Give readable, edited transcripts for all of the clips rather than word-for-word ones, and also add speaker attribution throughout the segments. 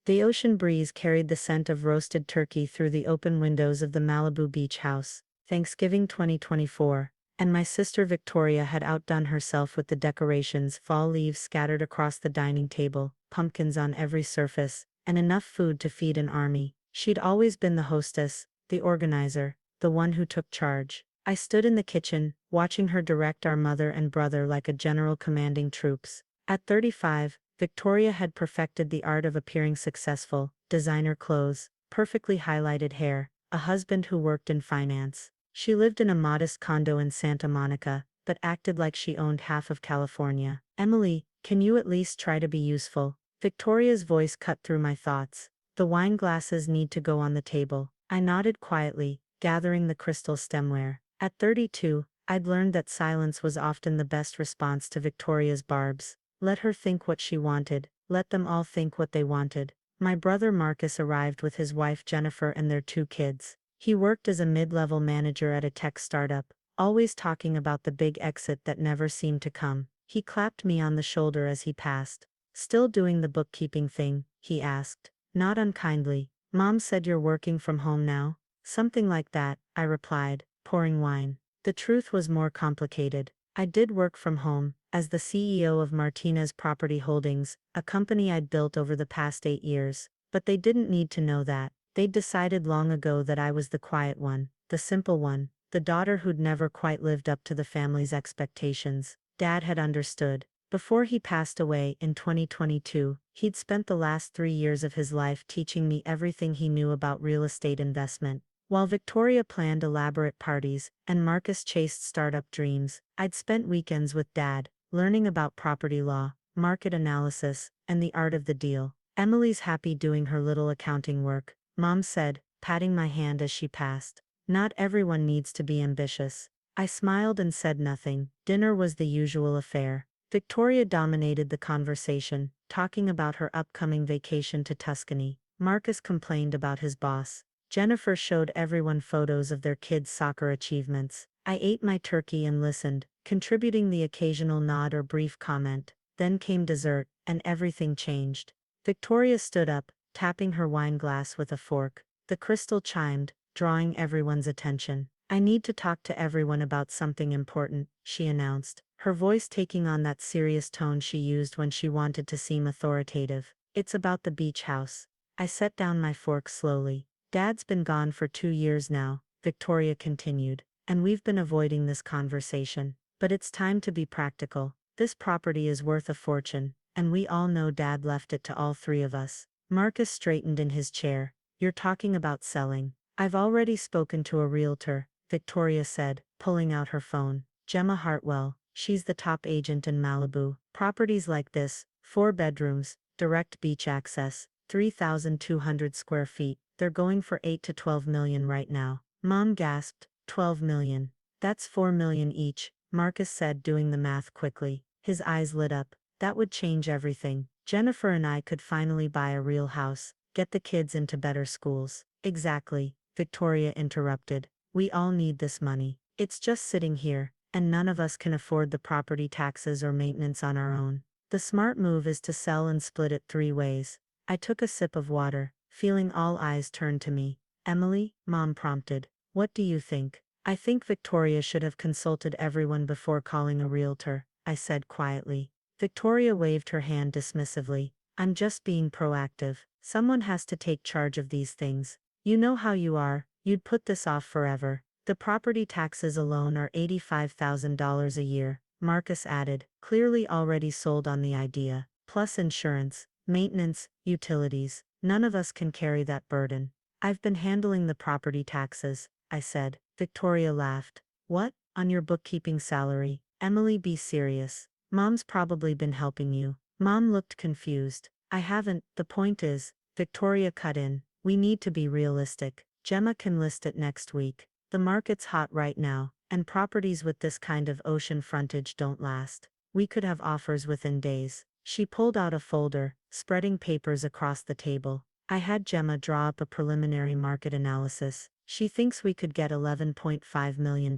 Speaker 1: The ocean breeze carried the scent of roasted turkey through the open windows of the Malibu beach house. Thanksgiving 2024. And my sister Victoria had outdone herself with the decorations, fall leaves scattered across the dining table, pumpkins on every surface, and enough food to feed an army. She'd always been the hostess, the organizer, the one who took charge. I stood in the kitchen, watching her direct our mother and brother like a general commanding troops. At 35, Victoria had perfected the art of appearing successful: designer clothes, perfectly highlighted hair, a husband who worked in finance. She lived in a modest condo in Santa Monica, but acted like she owned half of California. "Emily, can you at least try to be useful?" Victoria's voice cut through my thoughts. "The wine glasses need to go on the table." I nodded quietly, gathering the crystal stemware. At 32, I'd learned that silence was often the best response to Victoria's barbs. Let her think what she wanted, let them all think what they wanted. My brother Marcus arrived with his wife Jennifer and their 2 kids. He worked as a mid-level manager at a tech startup, always talking about the big exit that never seemed to come. He clapped me on the shoulder as he passed. "Still doing the bookkeeping thing?" he asked. Not unkindly. "Mom said you're working from home now?" "Something like that," I replied, pouring wine. The truth was more complicated. I did work from home, as the CEO of Martinez Property Holdings, a company I'd built over the past 8 years. But they didn't need to know that. They'd decided long ago that I was the quiet one, the simple one, the daughter who'd never quite lived up to the family's expectations. Dad had understood. Before he passed away in 2022, he'd spent the last 3 years of his life teaching me everything he knew about real estate investment. While Victoria planned elaborate parties and Marcus chased startup dreams, I'd spent weekends with Dad, learning about property law, market analysis, and the art of the deal. "Emily's happy doing her little accounting work," Mom said, patting my hand as she passed. "Not everyone needs to be ambitious." I smiled and said nothing. Dinner was the usual affair. Victoria dominated the conversation, talking about her upcoming vacation to Tuscany. Marcus complained about his boss. Jennifer showed everyone photos of their kids' soccer achievements. I ate my turkey and listened, contributing the occasional nod or brief comment. Then came dessert, and everything changed. Victoria stood up, tapping her wine glass with a fork. The crystal chimed, drawing everyone's attention. "I need to talk to everyone about something important," she announced, her voice taking on that serious tone she used when she wanted to seem authoritative. "It's about the beach house." I set down my fork slowly. "Dad's been gone for 2 years now," Victoria continued, "and we've been avoiding this conversation. But it's time to be practical. This property is worth a fortune, and we all know Dad left it to all 3 of us." Marcus straightened in his chair. "You're talking about selling?" "I've already spoken to a realtor," Victoria said, pulling out her phone. "Gemma Hartwell. She's the top agent in Malibu. Properties like this, 4 bedrooms, direct beach access, 3,200 square feet. They're going for 8 to 12 million right now." Mom gasped. 12 million. "That's 4 million each," Marcus said, doing the math quickly. His eyes lit up. "That would change everything. Jennifer and I could finally buy a real house, get the kids into better schools." "Exactly," Victoria interrupted. "We all need this money. It's just sitting here, and none of us can afford the property taxes or maintenance on our own. The smart move is to sell and split it 3 ways." I took a sip of water, feeling all eyes turned to me. "Emily," Mom prompted, "what do you think?" "I think Victoria should have consulted everyone before calling a realtor," I said quietly. Victoria waved her hand dismissively. "I'm just being proactive. Someone has to take charge of these things. You know how you are, you'd put this off forever." "The property taxes alone are $85,000 a year," Marcus added, clearly already sold on the idea. "Plus insurance, maintenance, utilities. None of us can carry that burden." "I've been handling the property taxes," I said. Victoria laughed. "What? On your bookkeeping salary?" "Emily, be serious. Mom's probably been helping you." Mom looked confused. "I haven't. The point is," Victoria cut in, "we need to be realistic. Gemma can list it next week. The market's hot right now, and properties with this kind of ocean frontage don't last. We could have offers within days." She pulled out a folder, spreading papers across the table. I had Gemma draw up a preliminary market analysis. She thinks we could get $11.5 million,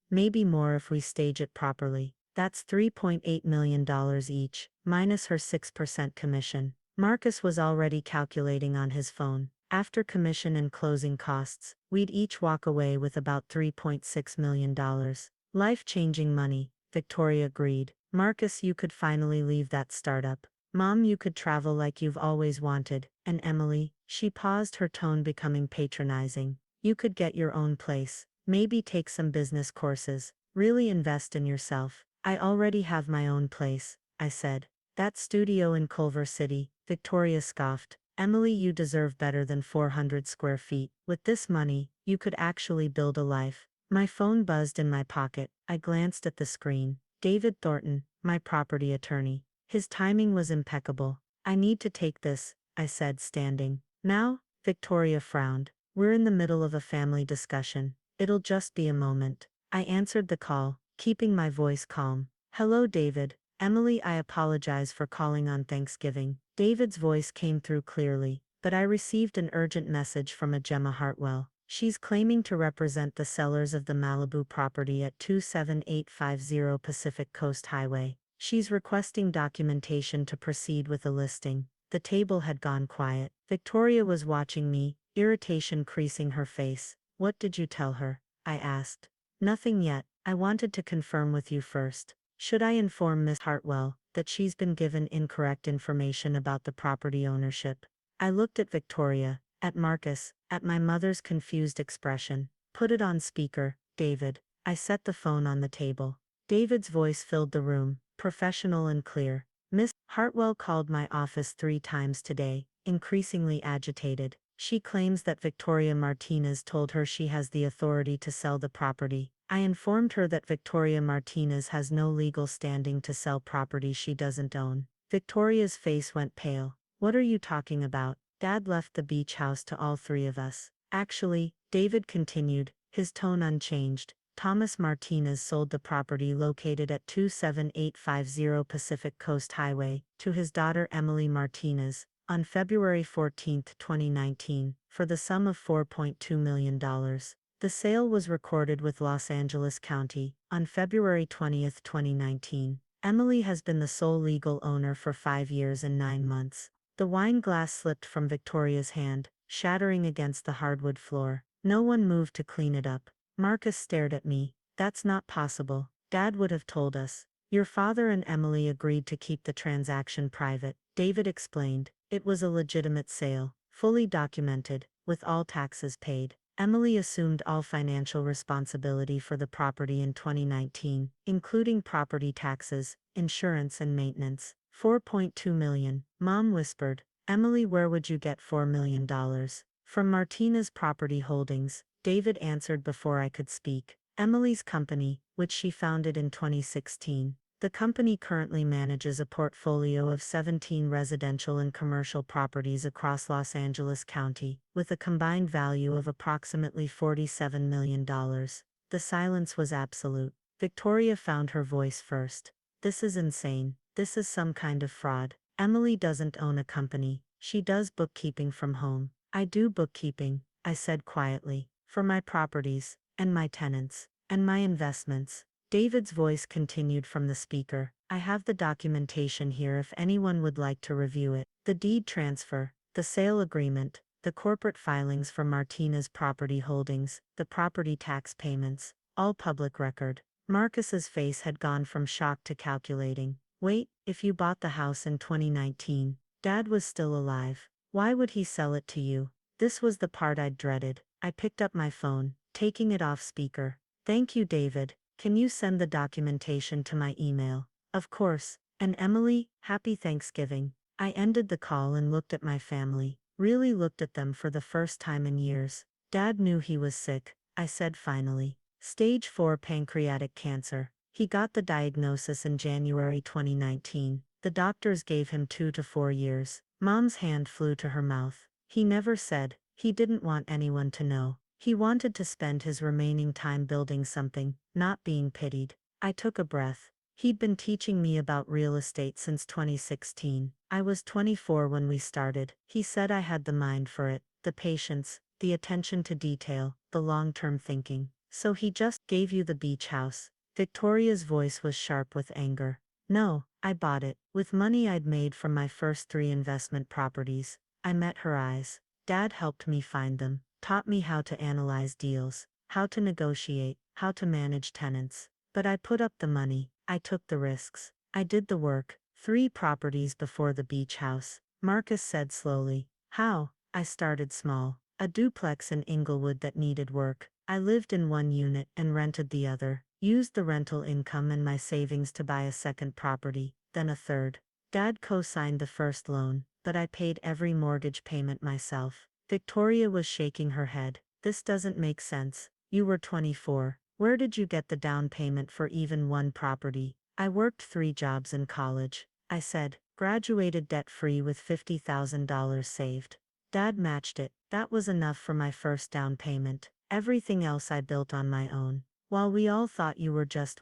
Speaker 1: maybe more if we stage it properly. That's $3.8 million each, minus her 6% commission. Marcus was already calculating on his phone. After commission and closing costs, we'd each walk away with about $3.6 million. Life-changing money, Victoria agreed. Marcus, you could finally leave that startup. Mom, you could travel like you've always wanted. And Emily, she paused, her tone becoming patronizing. You could get your own place, maybe take some business courses, really invest in yourself. I already have my own place, I said. That studio in Culver City, Victoria scoffed. Emily, you deserve better than 400 square feet. With this money, you could actually build a life. My phone buzzed in my pocket. I glanced at the screen. David Thornton, my property attorney. His timing was impeccable. I need to take this, I said, standing. Now? Victoria frowned. We're in the middle of a family discussion. It'll just be a moment. I answered the call, keeping my voice calm. Hello, David. Emily, I apologize for calling on Thanksgiving. David's voice came through clearly, but I received an urgent message from a Gemma Hartwell. She's claiming to represent the sellers of the Malibu property at 27850 Pacific Coast Highway. She's requesting documentation to proceed with the listing. The table had gone quiet. Victoria was watching me, irritation creasing her face. What did you tell her? I asked. Nothing yet. I wanted to confirm with you first. Should I inform Miss Hartwell that she's been given incorrect information about the property ownership? I looked at Victoria, at Marcus, at my mother's confused expression. Put it on speaker, David. I set the phone on the table. David's voice filled the room, professional and clear. Miss Hartwell called my office 3 times today, increasingly agitated. She claims that Victoria Martinez told her she has the authority to sell the property. I informed her that Victoria Martinez has no legal standing to sell property she doesn't own. Victoria's face went pale. What are you talking about? Dad left the beach house to all 3 of us. Actually, David continued, his tone unchanged. Thomas Martinez sold the property located at 27850 Pacific Coast Highway to his daughter Emily Martinez on February 14, 2019, for the sum of $4.2 million. The sale was recorded with Los Angeles County on February 20, 2019. Emily has been the sole legal owner for 5 years and 9 months. The wine glass slipped from Victoria's hand, shattering against the hardwood floor. No one moved to clean it up. Marcus stared at me. That's not possible. Dad would have told us. Your father and Emily agreed to keep the transaction private, David explained. It was a legitimate sale, fully documented, with all taxes paid. Emily assumed all financial responsibility for the property in 2019, including property taxes, insurance and maintenance. $4.2 million, Mom whispered. Emily, where would you get $4 million? From Martinez Property Holdings, David answered before I could speak. Emily's company, which she founded in 2016. The company currently manages a portfolio of 17 residential and commercial properties across Los Angeles County, with a combined value of approximately $47 million. The silence was absolute. Victoria found her voice first. This is insane. This is some kind of fraud. Emily doesn't own a company. She does bookkeeping from home. I do bookkeeping, I said quietly, for my properties, and my tenants, and my investments. David's voice continued from the speaker. I have the documentation here if anyone would like to review it. The deed transfer, the sale agreement, the corporate filings for Martinez Property Holdings, the property tax payments, all public record. Marcus's face had gone from shock to calculating. Wait, if you bought the house in 2019, Dad was still alive. Why would he sell it to you? This was the part I'd dreaded. I picked up my phone, taking it off speaker. Thank you, David. Can you send the documentation to my email? Of course. And Emily, happy Thanksgiving. I ended the call and looked at my family, really looked at them for the first time in years. Dad knew he was sick, I said finally. Stage 4 pancreatic cancer. He got the diagnosis in January 2019. The doctors gave him 2 to 4 years. Mom's hand flew to her mouth. He never said. He didn't want anyone to know. He wanted to spend his remaining time building something, not being pitied. I took a breath. He'd been teaching me about real estate since 2016. I was 24 when we started. He said I had the mind for it, the patience, the attention to detail, the long-term thinking. So he just gave you the beach house. Victoria's voice was sharp with anger. No, I bought it. With money I'd made from my first 3 investment properties. I met her eyes. Dad helped me find them, taught me how to analyze deals, how to negotiate, how to manage tenants. But I put up the money, I took the risks, I did the work. 3 properties before the beach house, Marcus said slowly. How? I started small. A duplex in Inglewood that needed work. I lived in one unit and rented the other, used the rental income and my savings to buy a second property, then a third. Dad co-signed the first loan, but I paid every mortgage payment myself. Victoria was shaking her head. This doesn't make sense. You were 24. Where did you get the down payment for even one property? I worked 3 jobs in college, I said, graduated debt-free with $50,000 saved. Dad matched it. That was enough for my first down payment. Everything else I built on my own. While we all thought you were just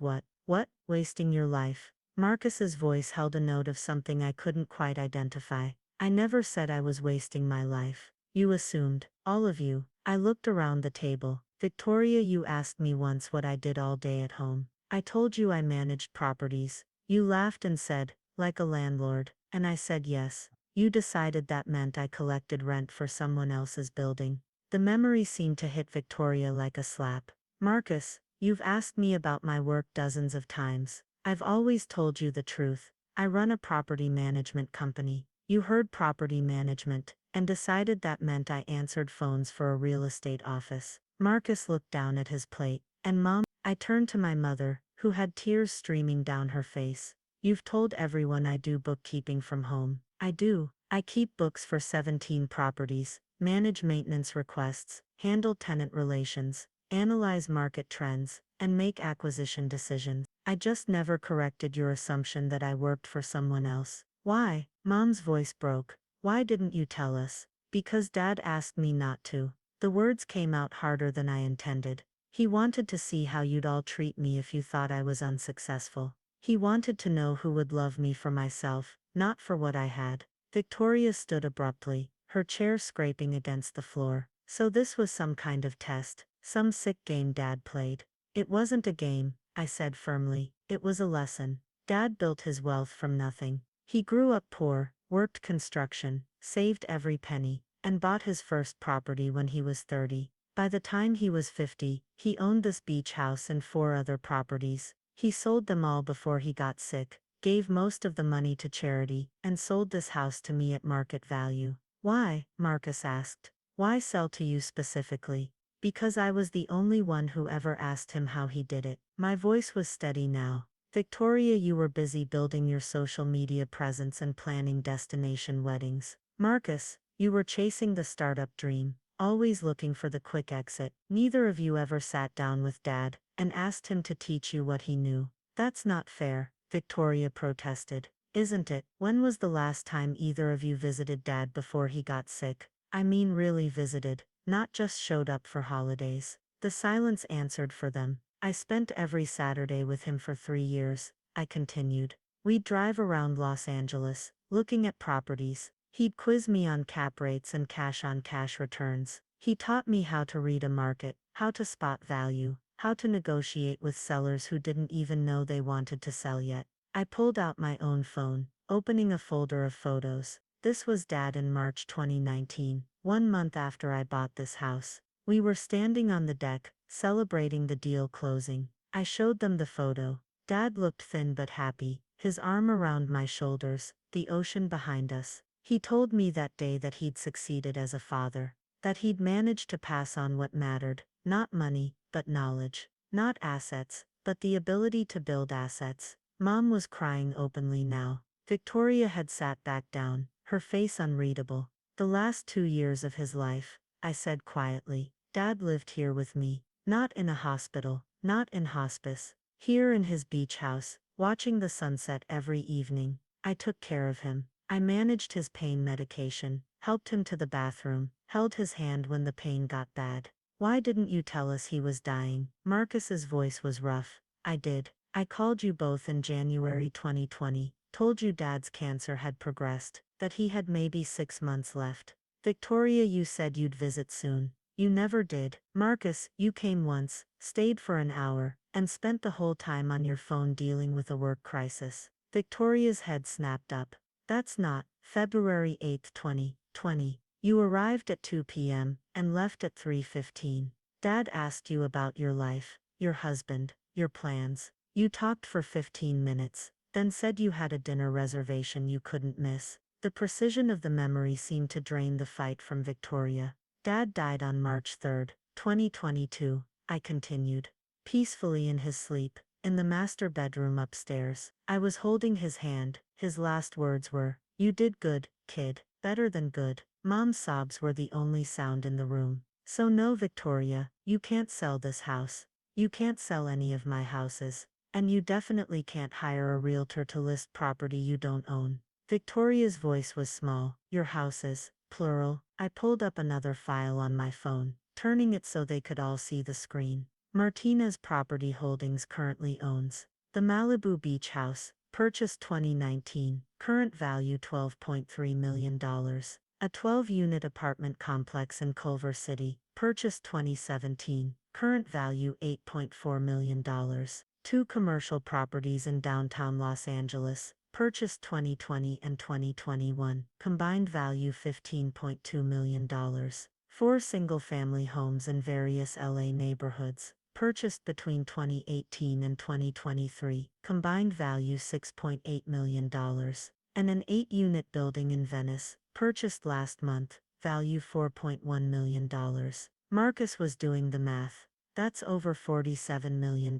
Speaker 1: wasting your life. Marcus's voice held a note of something I couldn't quite identify. I never said I was wasting my life. You assumed, all of you. I looked around the table. Victoria, you asked me once what I did all day at home. I told you I managed properties. You laughed and said, like a landlord, and I said yes. You decided that meant I collected rent for someone else's building. The memory seemed to hit Victoria like a slap. Marcus, you've asked me about my work dozens of times. I've always told you the truth. I run a property management company. You heard property management, and decided that meant I answered phones for a real estate office. Marcus looked down at his plate. And Mom, I turned to my mother, who had tears streaming down her face. You've told everyone I do bookkeeping from home. I do. I keep books for 17 properties, manage maintenance requests, handle tenant relations, analyze market trends, and make acquisition decisions. I just never corrected your assumption that I worked for someone else. Why? Mom's voice broke. Why didn't you tell us? Because Dad asked me not to. The words came out harder than I intended. He wanted to see how you'd all treat me if you thought I was unsuccessful. He wanted to know who would love me for myself, not for what I had. Victoria stood abruptly, her chair scraping against the floor. So this was some kind of test, some sick game Dad played. It wasn't a game, I said firmly. It was a lesson. Dad built his wealth from nothing. He grew up poor, worked construction, saved every penny, and bought his first property when he was 30. By the time he was 50, he owned this beach house and 4 other properties. He sold them all before he got sick, gave most of the money to charity, and sold this house to me at market value. Why? Marcus asked. Why sell to you specifically? Because I was the only one who ever asked him how he did it. My voice was steady now. Victoria, you were busy building your social media presence and planning destination weddings. Marcus, you were chasing the startup dream, always looking for the quick exit. Neither of you ever sat down with Dad and asked him to teach you what he knew. That's not fair, Victoria protested. Isn't it? When was the last time either of you visited Dad before he got sick? I mean really visited, not just showed up for holidays. The silence answered for them. I spent every Saturday with him for 3 years, I continued. We'd drive around Los Angeles, looking at properties. He'd quiz me on cap rates and cash-on-cash returns. He taught me how to read a market, how to spot value, how to negotiate with sellers who didn't even know they wanted to sell yet. I pulled out my own phone, opening a folder of photos. This was Dad in March 2019, 1 month after I bought this house. We were standing on the deck, celebrating the deal closing. I showed them the photo. Dad looked thin but happy, his arm around my shoulders, the ocean behind us. He told me that day that he'd succeeded as a father, that he'd managed to pass on what mattered, not money, but knowledge, not assets, but the ability to build assets. Mom was crying openly now. Victoria had sat back down, her face unreadable. The last 2 years of his life, I said quietly. Dad lived here with me, not in a hospital, not in hospice, here in his beach house, watching the sunset every evening. I took care of him. I managed his pain medication, helped him to the bathroom, held his hand when the pain got bad. Why didn't you tell us he was dying? Marcus's voice was rough. I did. I called you both in January 2020, told you Dad's cancer had progressed, that he had maybe 6 months left. Victoria, you said you'd visit soon. You never did. Marcus, you came once, stayed for an hour, and spent the whole time on your phone dealing with a work crisis. Victoria's head snapped up. That's not February 8th, 2020. You arrived at 2 p.m. and left at 3:15. Dad asked you about your life, your husband, your plans. You talked for 15 minutes, then said you had a dinner reservation you couldn't miss. The precision of the memory seemed to drain the fight from Victoria. Dad died on March 3rd, 2022, I continued. Peacefully in his sleep, in the master bedroom upstairs. I was holding his hand. His last words were, "You did good, kid, better than good." Mom's sobs were the only sound in the room. So no, Victoria, you can't sell this house. You can't sell any of my houses. And you definitely can't hire a realtor to list property you don't own. Victoria's voice was small. Your houses, plural. I pulled up another file on my phone, turning it so they could all see the screen. Martinez Property Holdings currently owns the Malibu Beach House, purchased 2019, current value $12.3 million. A 12-unit apartment complex in Culver City, purchased 2017, current value $8.4 million. Two commercial properties in downtown Los Angeles, purchased 2020 and 2021, combined value $15.2 million. Four single-family homes in various LA neighborhoods, purchased between 2018 and 2023, combined value $6.8 million. And an 8-unit building in Venice, purchased last month, value $4.1 million. Marcus was doing the math. That's over $47 million.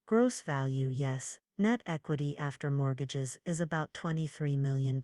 Speaker 1: Gross value, yes. Net equity after mortgages is about $23 million.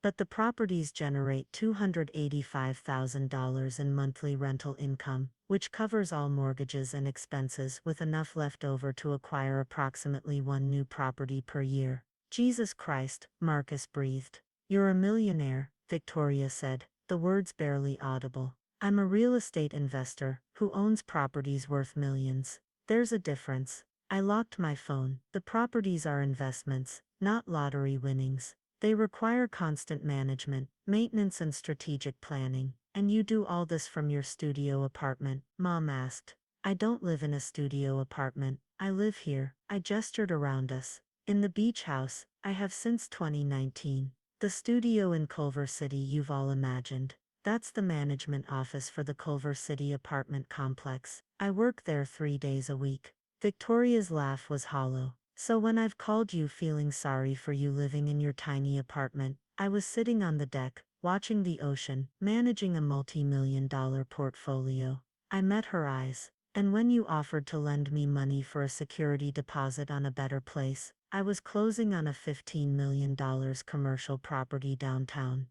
Speaker 1: But the properties generate $285,000 in monthly rental income, which covers all mortgages and expenses with enough left over to acquire approximately one new property per year. Jesus Christ, Marcus breathed. You're a millionaire, Victoria said, the words barely audible. I'm a real estate investor who owns properties worth millions. There's a difference. I locked my phone. The properties are investments, not lottery winnings. They require constant management, maintenance and strategic planning. And you do all this from your studio apartment? Mom asked. I don't live in a studio apartment. I live here. I gestured around us. In the beach house, I have since 2019. The studio in Culver City you've all imagined. That's the management office for the Culver City apartment complex. I work there 3 days a week. Victoria's laugh was hollow. So when I've called you feeling sorry for you living in your tiny apartment, I was sitting on the deck, watching the ocean, managing a multi-million-dollar portfolio. I met her eyes. And when you offered to lend me money for a security deposit on a better place, I was closing on a $15 million commercial property downtown.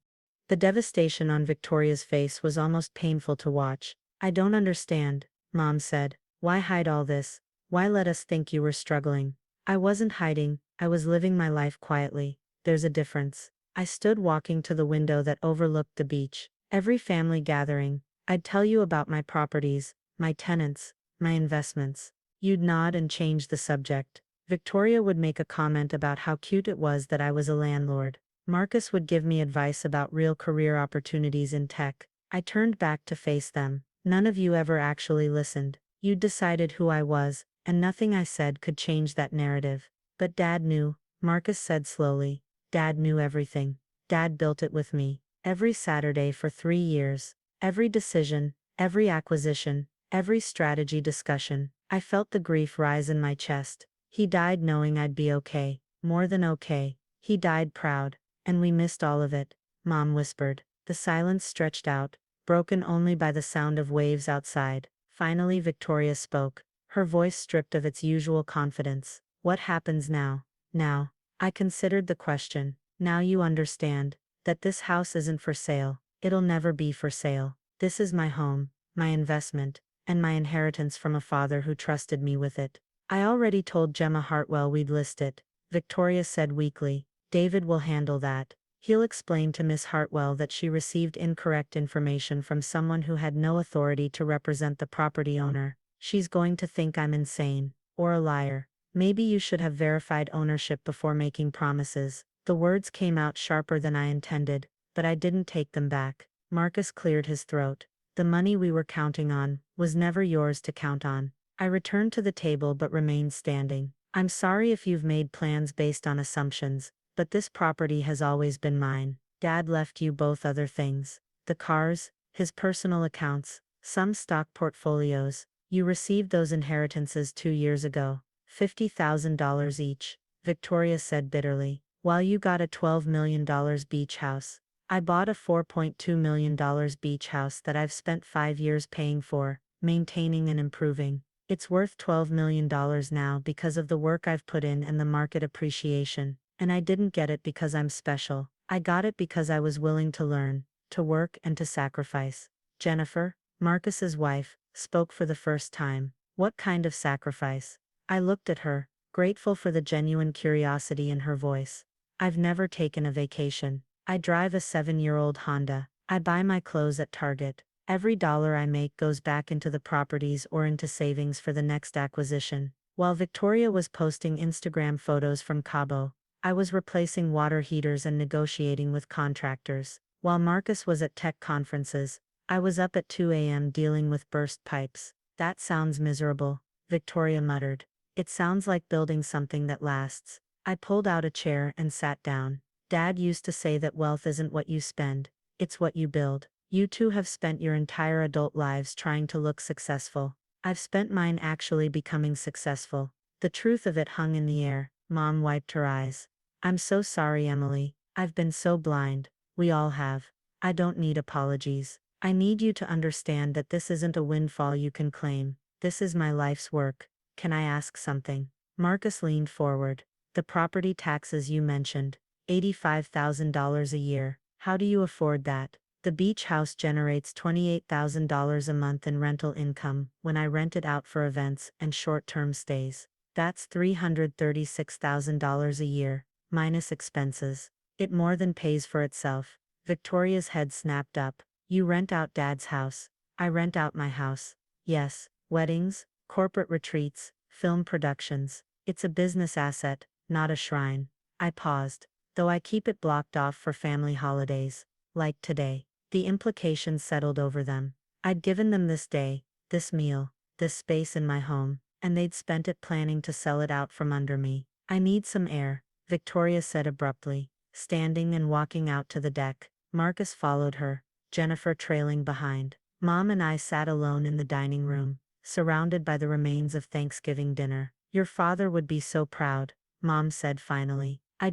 Speaker 1: The devastation on Victoria's face was almost painful to watch. I don't understand, Mom said. Why hide all this? Why let us think you were struggling? I wasn't hiding, I was living my life quietly. There's a difference. I stood walking to the window that overlooked the beach. Every family gathering, I'd tell you about my properties, my tenants, my investments. You'd nod and change the subject. Victoria would make a comment about how cute it was that I was a landlord. Marcus would give me advice about real career opportunities in tech. I turned back to face them. None of you ever actually listened. You'd decided who I was, and nothing I said could change that narrative. But Dad knew, Marcus said slowly. Dad knew everything. Dad built it with me. Every Saturday for 3 years. Every decision, every acquisition, every strategy discussion. I felt the grief rise in my chest. He died knowing I'd be okay. More than okay. He died proud. And we missed all of it, Mom whispered. The silence stretched out, broken only by the sound of waves outside. Finally Victoria spoke, her voice stripped of its usual confidence. What happens now? Now. I considered the question. Now you understand that this house isn't for sale. It'll never be for sale. This is my home, my investment, and my inheritance from a father who trusted me with it. I already told Gemma Hartwell we'd list it, Victoria said weakly. David will handle that. He'll explain to Miss Hartwell that she received incorrect information from someone who had no authority to represent the property owner. She's going to think I'm insane, or a liar. Maybe you should have verified ownership before making promises. The words came out sharper than I intended, but I didn't take them back. Marcus cleared his throat. The money we were counting on was never yours to count on. I returned to the table but remained standing. I'm sorry if you've made plans based on assumptions, but this property has always been mine. Dad left you both other things. The cars, his personal accounts, some stock portfolios. You received those inheritances 2 years ago. $50,000 each, Victoria said bitterly. While you got a $12 million beach house. I bought a $4.2 million beach house that I've spent 5 years paying for, maintaining and improving. It's worth $12 million now because of the work I've put in and the market appreciation. And I didn't get it because I'm special. I got it because I was willing to learn, to work and to sacrifice. Jennifer, Marcus's wife, spoke for the first time. What kind of sacrifice? I looked at her, grateful for the genuine curiosity in her voice. I've never taken a vacation. I drive a 7-year-old Honda. I buy my clothes at Target. Every dollar I make goes back into the properties or into savings for the next acquisition. While Victoria was posting Instagram photos from Cabo, I was replacing water heaters and negotiating with contractors. While Marcus was at tech conferences, I was up at 2 a.m. dealing with burst pipes. That sounds miserable, Victoria muttered. It sounds like building something that lasts. I pulled out a chair and sat down. Dad used to say that wealth isn't what you spend, it's what you build. You two have spent your entire adult lives trying to look successful. I've spent mine actually becoming successful. The truth of it hung in the air. Mom wiped her eyes. I'm so sorry, Emily. I've been so blind. We all have. I don't need apologies. I need you to understand that this isn't a windfall you can claim. This is my life's work. Can I ask something? Marcus leaned forward. The property taxes you mentioned. $85,000 a year. How do you afford that? The beach house generates $28,000 a month in rental income when I rent it out for events and short-term stays. That's $336,000 a year, minus expenses. It more than pays for itself. Victoria's head snapped up. You rent out Dad's house. I rent out my house. Yes, weddings, corporate retreats, film productions. It's a business asset, not a shrine. I paused, though I keep it blocked off for family holidays, like today. The implications settled over them. I'd given them this day, this meal, this space in my home, and they'd spent it planning to sell it out from under me. I need some air, Victoria said abruptly, standing and walking out to the deck. Marcus followed her, Jennifer trailing behind. Mom and I sat alone in the dining room, surrounded by the remains of Thanksgiving dinner. Your father would be so proud, Mom said finally. I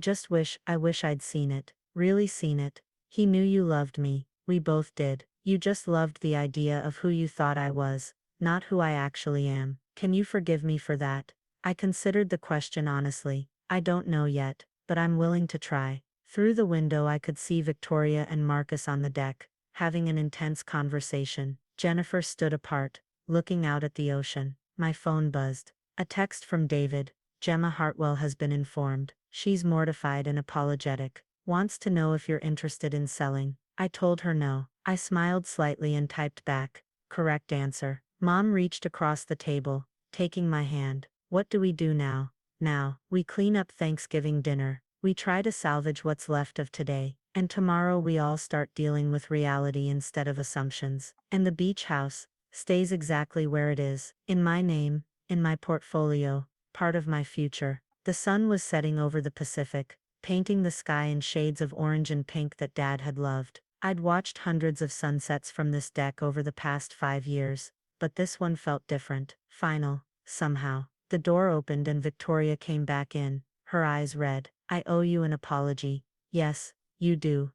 Speaker 1: wish I'd seen it, really seen it. He knew you loved me, we both did. You just loved the idea of who you thought I was, not who I actually am. Can you forgive me for that? I considered the question honestly. I don't know yet, but I'm willing to try. Through the window I could see Victoria and Marcus on the deck, having an intense conversation. Jennifer stood apart, looking out at the ocean. My phone buzzed. A text from David. Gemma Hartwell has been informed. She's mortified and apologetic. Wants to know if you're interested in selling. I told her no. I smiled slightly and typed back. Correct answer. Mom reached across the table, taking my hand. What do we do now? Now, we clean up Thanksgiving dinner. We try to salvage what's left of today. And tomorrow we all start dealing with reality instead of assumptions. And the beach house stays exactly where it is. In my name, in my portfolio, part of my future. The sun was setting over the Pacific, painting the sky in shades of orange and pink that Dad had loved. I'd watched hundreds of sunsets from this deck over the past 5 years, but this one felt different, final, somehow. The door opened and Victoria came back in, her eyes red. I owe you an apology. Yes, you do.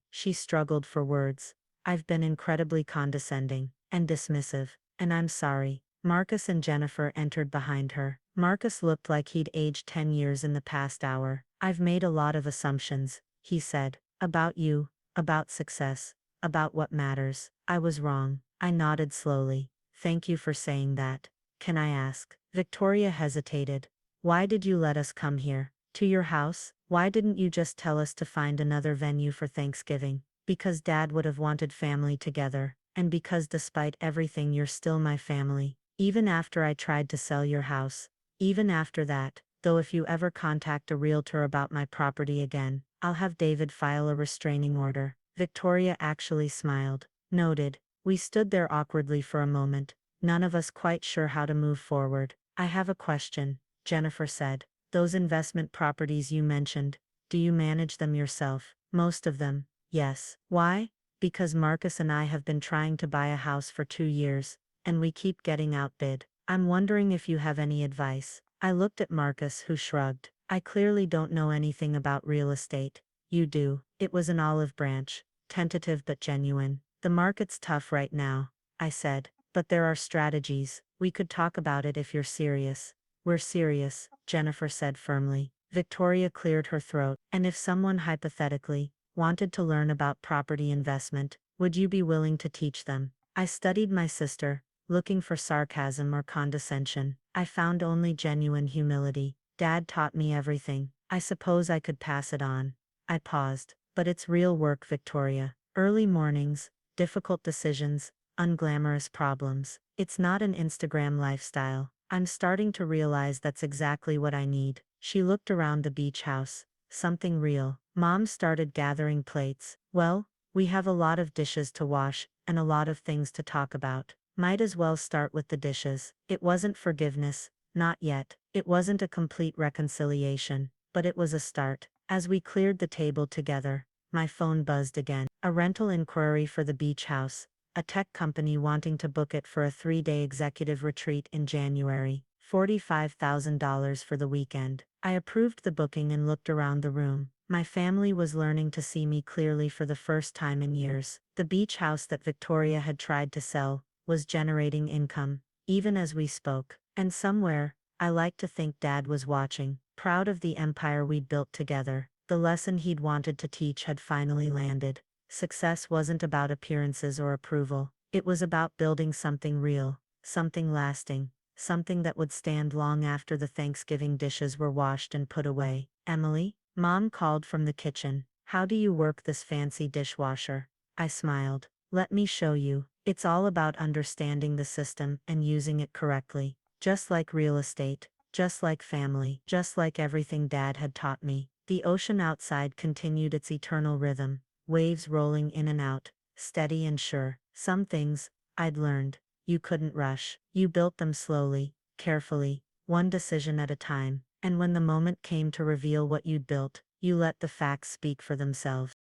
Speaker 1: She struggled for words. I've been incredibly condescending and dismissive, and I'm sorry. Marcus and Jennifer entered behind her. Marcus looked like he'd aged 10 years in the past hour. I've made a lot of assumptions, he said, about you, about success, about what matters. I was wrong. I nodded slowly. Thank you for saying that. Can I ask? Victoria hesitated. Why did you let us come here? To your house? Why didn't you just tell us to find another venue for Thanksgiving? Because Dad would have wanted family together, and because despite everything you're still my family. Even after I tried to sell your house. Even after that, though if you ever contact a realtor about my property again, I'll have David file a restraining order. Victoria actually smiled. Noted. We stood there awkwardly for a moment, none of us quite sure how to move forward. I have a question. Jennifer said. Those investment properties you mentioned, do you manage them yourself? Most of them, yes. Why? Because Marcus and I have been trying to buy a house for 2 years, and we keep getting outbid. I'm wondering if you have any advice. I looked at Marcus, who shrugged. I clearly don't know anything about real estate. You do. It was an olive branch, tentative but genuine. The market's tough right now, I said, but there are strategies. We could talk about it if you're serious. We're serious, Jennifer said firmly. Victoria cleared her throat. And if someone hypothetically wanted to learn about property investment, would you be willing to teach them? I studied my sister, looking for sarcasm or condescension. I found only genuine humility. Dad taught me everything. I suppose I could pass it on. I paused. But it's real work, Victoria. Early mornings, difficult decisions, unglamorous problems. It's not an Instagram lifestyle. I'm starting to realize that's exactly what I need. She looked around the beach house. Something real. Mom started gathering plates. Well, we have a lot of dishes to wash, and a lot of things to talk about. Might as well start with the dishes. It wasn't forgiveness, not yet. It wasn't a complete reconciliation, but it was a start. As we cleared the table together, my phone buzzed again. A rental inquiry for the beach house. A tech company wanting to book it for a 3-day executive retreat in January. $45,000 for the weekend. I approved the booking and looked around the room. My family was learning to see me clearly for the first time in years. The beach house that Victoria had tried to sell was generating income, even as we spoke. And somewhere, I like to think Dad was watching, proud of the empire we'd built together. The lesson he'd wanted to teach had finally landed. Success wasn't about appearances or approval. It was about building something real, something lasting, something that would stand long after the Thanksgiving dishes were washed and put away. Emily, Mom called from the kitchen. How do you work this fancy dishwasher? I smiled. Let me show you. It's all about understanding the system and using it correctly. Just like real estate, just like family, just like everything Dad had taught me. The ocean outside continued its eternal rhythm, waves rolling in and out, steady and sure. Some things, I'd learned, you couldn't rush. You built them slowly, carefully, one decision at a time, and when the moment came to reveal what you'd built, you let the facts speak for themselves.